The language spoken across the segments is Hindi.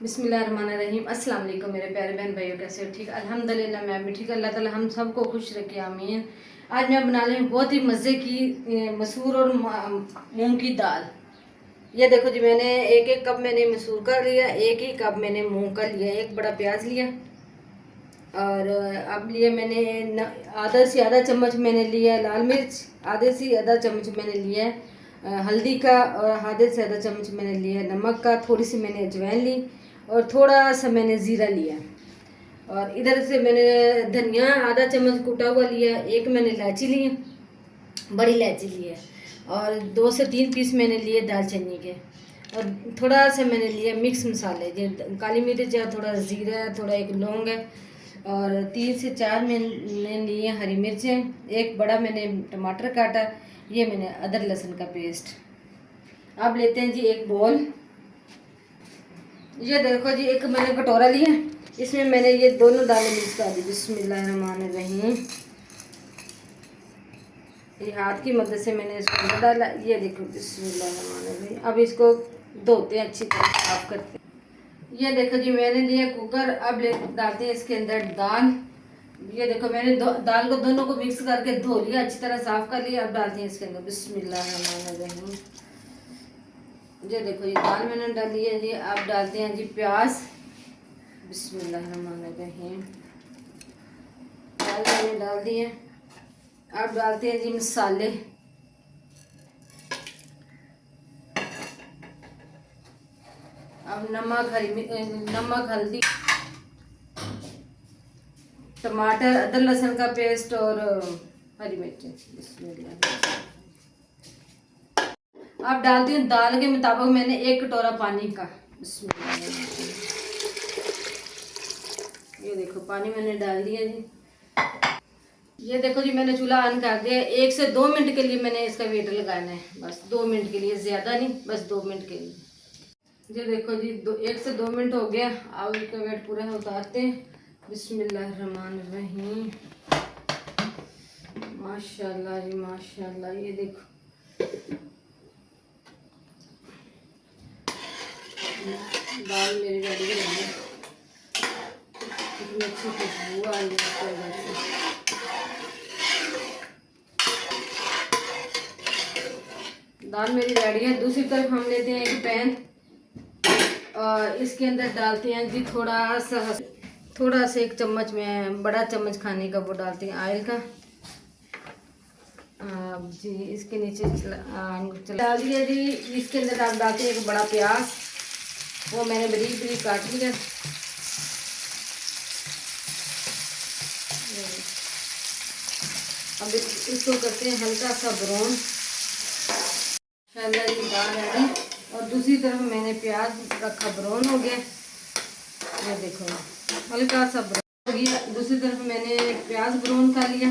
बिस्मिल्लाहिर्रहमानिर्रहीम। अस्सलाम वालेकुम मेरे प्यारे बहन भाइयों, कैसे हो? ठीक, अल्हम्दुलिल्लाह मैं भी ठीक। अल्लाह ताला हम सबको खुश रखे, आमीन। आज मैं बना रही हूँ बहुत ही मज़े की मसूर और मूंग की दाल। ये देखो जी, मैंने एक एक कप मैंने मसूर का लिया, एक ही कप मैंने मूंग का लिया, एक बड़ा प्याज लिया और अब लिए मैंने आधा से आधा चम्मच मैंने लिया लाल मिर्च, आधे से आधा चम्मच मैंने लिया हल्दी का और आधे से आधा चम्मच मैंने लिया नमक का, थोड़ी सी मैंने अजवाइन ली और थोड़ा सा मैंने ज़ीरा लिया। और इधर से मैंने धनिया आधा चम्मच कुटा हुआ लिया, एक मैंने इलायची ली, बड़ी इलायची ली है और 2 से 3 पीस मैंने लिए दालचीनी के और थोड़ा सा मैंने लिया मिक्स मसाले, जो काली मिर्च है, थोड़ा ज़ीरा है, थोड़ा एक लौंग है और 3 से 4 मैंने लिए हरी मिर्चें, एक बड़ा मैंने टमाटर काटा, ये मैंने अदरक लहसुन का पेस्ट। अब लेते हैं जी एक बोल। ये देखो जी, एक मैंने कटोरा लिया, इसमें मैंने ये दोनों दालें मिक्स कर दी। बिस्मिल्लाहिर्रहमानिर्रहीम। ये हाथ की मदद से मैंने इसको डाला। ये देखो बिस्मिल्लाहिर्रहमानिर्रहीम। अब इसको धोते हैं, अच्छी तरह साफ करते हैं। ये देखो जी, मैंने लिया कुकर। अब डालते हैं इसके अंदर दाल। ये देखो मैंने दाल को दोनों को मिक्स करके धो लिया, अच्छी तरह साफ कर लिया। अब डालते हैं इसके अंदर बिस्मिल्लाहिर्रहमानिर्रहीम। ये देखो ये दाल मैंने डाली है जी। अब डालते हैं जी प्याज। बिस्मिल्लाहिर्रहमानिर्रहीम। प्याज मैंने डाल दिए। अब डालते हैं जी मसाले। अब नमक, हल्दी, टमाटर, अदरक लहसुन का पेस्ट और हरी मिर्च। बिस्मिल्लाह। अब डालती हूँ दाल के मुताबिक मैंने 1 कटोरा पानी का। बिस्मिल्लाह। ये देखो पानी मैंने डाल दिया जी। ये देखो जी, मैंने चूल्हा ऑन कर दिया। 1 से 2 मिनट के लिए मैंने इसका वेट लगाना है, बस 2 मिनट के लिए, ज़्यादा नहीं, बस 2 मिनट के लिए। ये देखो जी, 1 से 2 मिनट हो गया। अब इसका वेट पूरा उतारते हैं। बिस्मिल्लाहिर्रहमानिर्रहीम। माशाल्लाह जी माशाल्लाह। ये देखो दाल मेरी रेडी हो गई। कितनी अच्छी खुशबू आ रही है। दाल मेरी रेडी है। दूसरी तरफ हम लेते हैं एक पैन और इसके अंदर डालते हैं जी थोड़ा सा 1 चम्मच में, बड़ा चम्मच खाने का वो डालते हैं ऑयल का। जी इसके नीचे चला दिया जी। इसके अंदर आप डालते हैं एक बड़ा प्याज, वो मैंने बारीक बारीक काट लिया। अब इसको करते हैं हल्का सा ब्राउन। दाल रेडी। और दूसरी तरफ मैंने प्याज रखा, ब्राउन हो गया। ये देखो हल्का सा ब्राउन हो गया। दूसरी तरफ मैंने प्याज ब्राउन कर लिया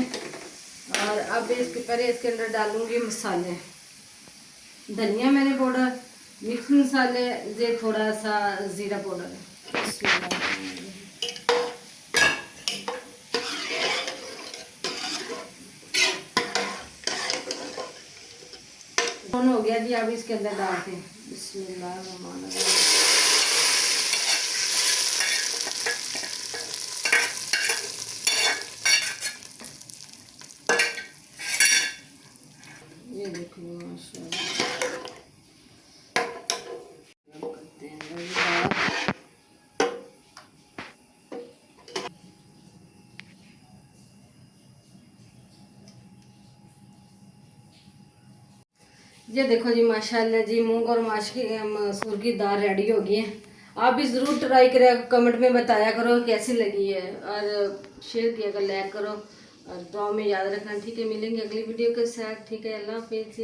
और अब इसके अंदर डालूंगी मसाले। धनिया मैंने पाउडर, मिक्स मसाले, ये थोड़ा सा ज़ीरा पाउडर है। हो गया जी। अब इसके अंदर डालते हैं बिस्मिल्लाहिर्रहमानिर्रहीम। ये देखिए माशाल्लाह। करते हैं ये देखो जी माशाल्लाह जी, मूंग और मसूर की दाल रेडी हो गई है। आप भी ज़रूर ट्राई करें, कमेंट में बताया करो कैसी लगी है और शेयर किया कर, लाइक करो और दुआ में याद रखना। ठीक है, मिलेंगे अगली वीडियो के साथ। ठीक है, अल्लाह हाफिज़।